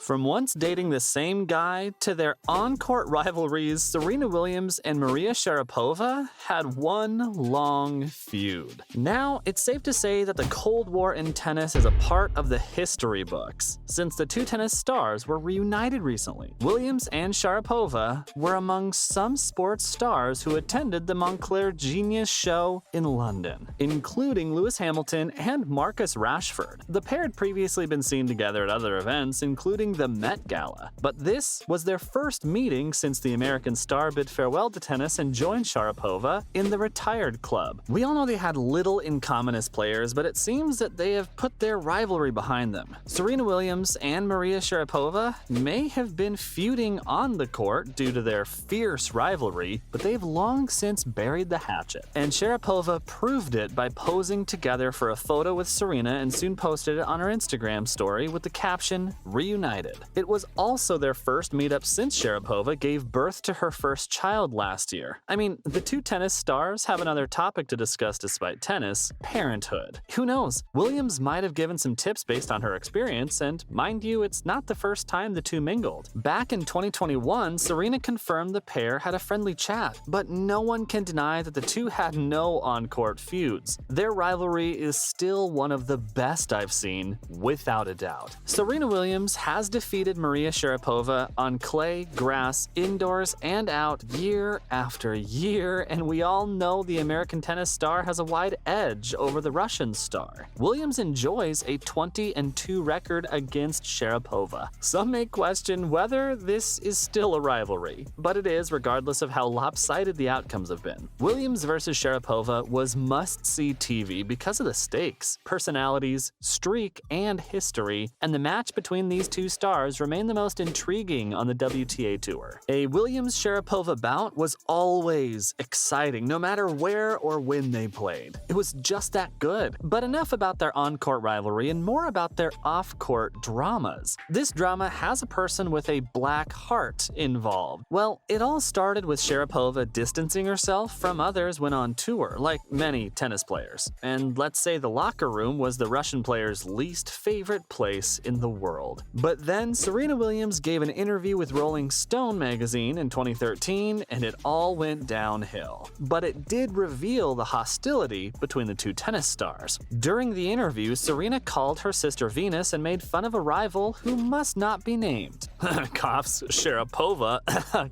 From once dating the same guy to their on-court rivalries, Serena Williams and Maria Sharapova had one long feud. Now, it's safe to say that the Cold War in tennis is a part of the history books, since the two tennis stars were reunited recently. Williams and Sharapova were among some sports stars who attended the Montclair Genius Show in London, including Lewis Hamilton and Marcus Rashford. The pair had previously been seen together at other events, including the Met Gala, but this was their first meeting since the American star bid farewell to tennis and joined Sharapova in the retired club. We all know they had little in common as players, but it seems that they have put their rivalry behind them. Serena Williams and Maria Sharapova may have been feuding on the court due to their fierce rivalry, but they've long since buried the hatchet. And Sharapova proved it by posing together for a photo with Serena and soon posted it on her Instagram story with the caption, "Reunited." It was also their first meetup since Sharapova gave birth to her first child last year. I mean, the two tennis stars have another topic to discuss despite tennis: parenthood. Who knows? Williams might have given some tips based on her experience, and mind you, it's not the first time the two mingled. Back in 2021, Serena confirmed the pair had a friendly chat, but no one can deny that the two had no on-court feuds. Their rivalry is still one of the best I've seen, without a doubt. Serena Williams has defeated Maria Sharapova on clay, grass, indoors, and out year after year, and we all know the American tennis star has a wide edge over the Russian star. Williams enjoys a 20-2 record against Sharapova. Some may question whether this is still a rivalry, but it is regardless of how lopsided the outcomes have been. Williams versus Sharapova was must-see TV because of the stakes, personalities, streak, and history, and the match between these two stars remained the most intriguing on the WTA Tour. A Williams-Sharapova bout was always exciting, no matter where or when they played. It was just that good. But enough about their on-court rivalry and more about their off-court dramas. This drama has a person with a black heart involved. Well, it all started with Sharapova distancing herself from others when on tour, like many tennis players. And let's say the locker room was the Russian player's least favorite place in the world. But then Serena Williams gave an interview with Rolling Stone magazine in 2013, and it all went downhill. But it did reveal the hostility between the two tennis stars. During the interview, Serena called her sister Venus and made fun of a rival who must not be named. Coughs, Sharapova,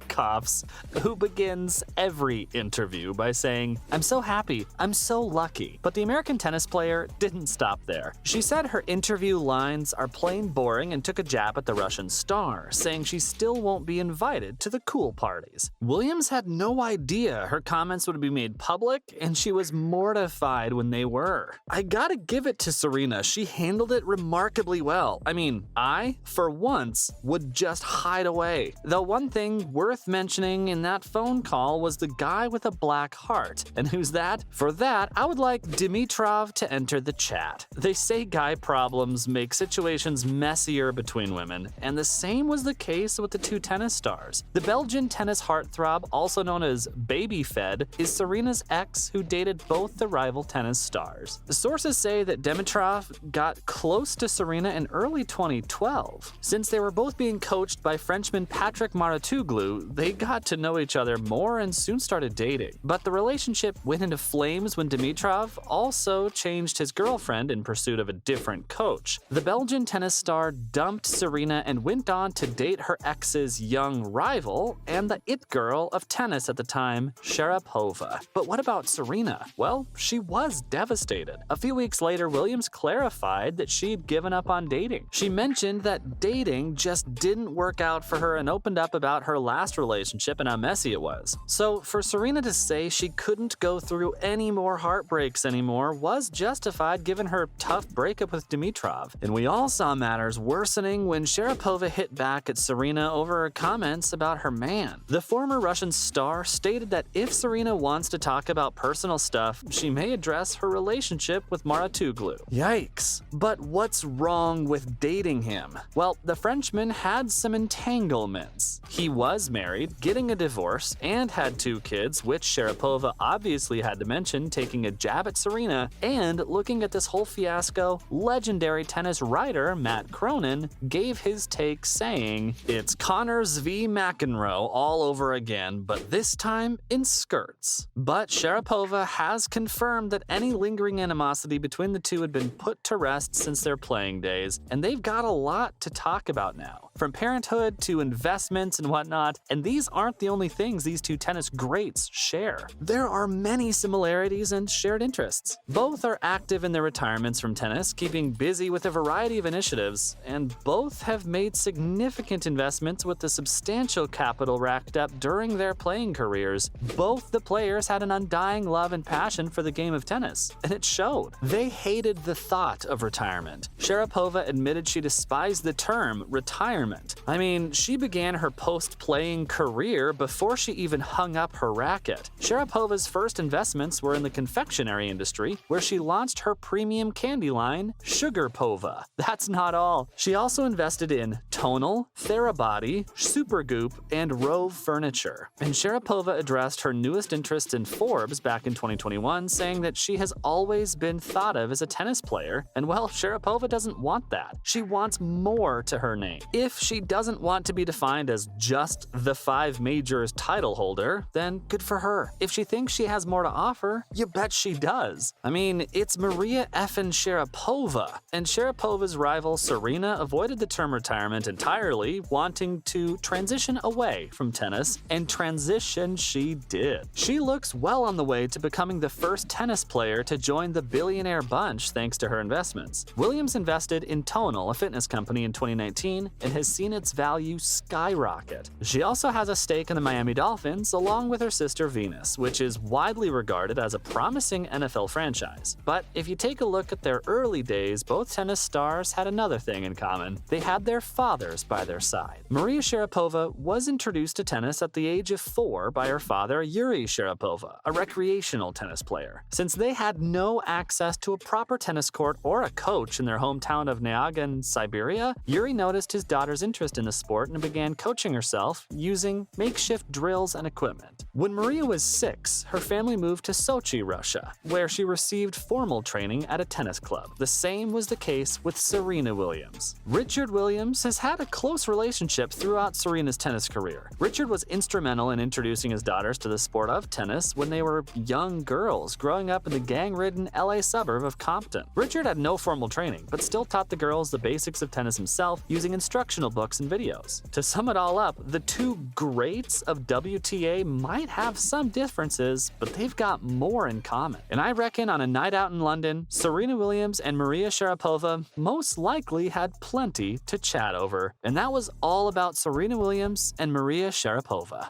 coughs, who begins every interview by saying, "I'm so happy, I'm so lucky." But the American tennis player didn't stop there. She said her interview lines are plain boring and took a jab at the Russian star, saying she still won't be invited to the cool parties. Williams had no idea her comments would be made public, and she was mortified when they were. I gotta give it to Serena, she handled it remarkably well. I mean, I, for once, would just hide away. Though one thing worth mentioning in that phone call was the guy with a black heart. And who's that? For that, I would like Dimitrov to enter the chat. They say guy problems make situations messier between women, and the same was the case with the two tennis stars. The Belgian tennis heartthrob, also known as Baby Fed, is Serena's ex who dated both the rival tennis stars. The sources say that Dimitrov got close to Serena in early 2012. Since they were both being coached by Frenchman Patrick Mouratoglou, they got to know each other more and soon started dating. But the relationship went into flames when Dimitrov also changed his girlfriend in pursuit of a different coach. The Belgian tennis star dumped Serena and went on to date her ex's young rival and the it girl of tennis at the time, Sharapova. But what about Serena? Well, she was devastated. A few weeks later, Williams clarified that she'd given up on dating. She mentioned that dating just didn't work out for her and opened up about her last relationship and how messy it was. So for Serena to say she couldn't go through any more heartbreaks anymore was justified given her tough breakup with Dimitrov. And we all saw matters worsening when Sharapova hit back at Serena over her comments about her man. The former Russian star stated that if Serena wants to talk about personal stuff, she may address her relationship with Mouratoglou. Yikes. But what's wrong with dating him? Well, the Frenchman had some entanglements. He was married, getting a divorce, and had 2 kids, which Sharapova obviously had to mention, taking a jab at Serena. And looking at this whole fiasco, legendary tennis writer Matt Cronin gave gave his take saying, "It's Connors v. McEnroe all over again, but this time in skirts." But Sharapova has confirmed that any lingering animosity between the two had been put to rest since their playing days, and they've got a lot to talk about now. From parenthood to investments and whatnot, and these aren't the only things these two tennis greats share. There are many similarities and shared interests. Both are active in their retirements from tennis, keeping busy with a variety of initiatives, and both have made significant investments with the substantial capital racked up during their playing careers. Both the players had an undying love and passion for the game of tennis, and it showed. They hated the thought of retirement. Sharapova admitted she despised the term retirement. I mean, she began her post-playing career before she even hung up her racket. Sharapova's first investments were in the confectionery industry, where she launched her premium candy line, Sugarpova. That's not all. She also invested in Tonal, Therabody, Supergoop, and Rove Furniture. And Sharapova addressed her newest interest in Forbes back in 2021, saying that she has always been thought of as a tennis player, and well, Sharapova doesn't want that. She wants more to her name. If she doesn't want to be defined as just the 5 majors title holder, then good for her. If she thinks she has more to offer, you bet she does. I mean, it's Maria effin' Sharapova, and Sharapova's rival Serena avoided the term retirement entirely, wanting to transition away from tennis, and transition she did. She looks well on the way to becoming the first tennis player to join the billionaire bunch thanks to her investments. Williams invested in Tonal, a fitness company, in 2019 and has seen its value skyrocket. She also has a stake in the Miami Dolphins along with her sister Venus, which is widely regarded as a promising NFL franchise. But if you take a look at their early days, both tennis stars had another thing in common. They had their fathers by their side. Maria Sharapova was introduced to tennis at the age of 4 by her father, Yuri Sharapova, a recreational tennis player. Since they had no access to a proper tennis court or a coach in their hometown of Nyagan, Siberia, Yuri noticed his daughter's interest in the sport and began coaching herself using makeshift drills and equipment. When Maria was 6, her family moved to Sochi, Russia, where she received formal training at a tennis club. The same was the case with Serena Williams. Richard Williams has had a close relationship throughout Serena's tennis career. Richard was instrumental in introducing his daughters to the sport of tennis when they were young girls growing up in the gang-ridden LA suburb of Compton. Richard had no formal training, but still taught the girls the basics of tennis himself using instructional books and videos. To sum it all up, the two greats of WTA might have some differences, but they've got more in common. And I reckon on a night out in London, Serena Williams and Maria Sharapova most likely had plenty to chat over. And that was all about Serena Williams and Maria Sharapova.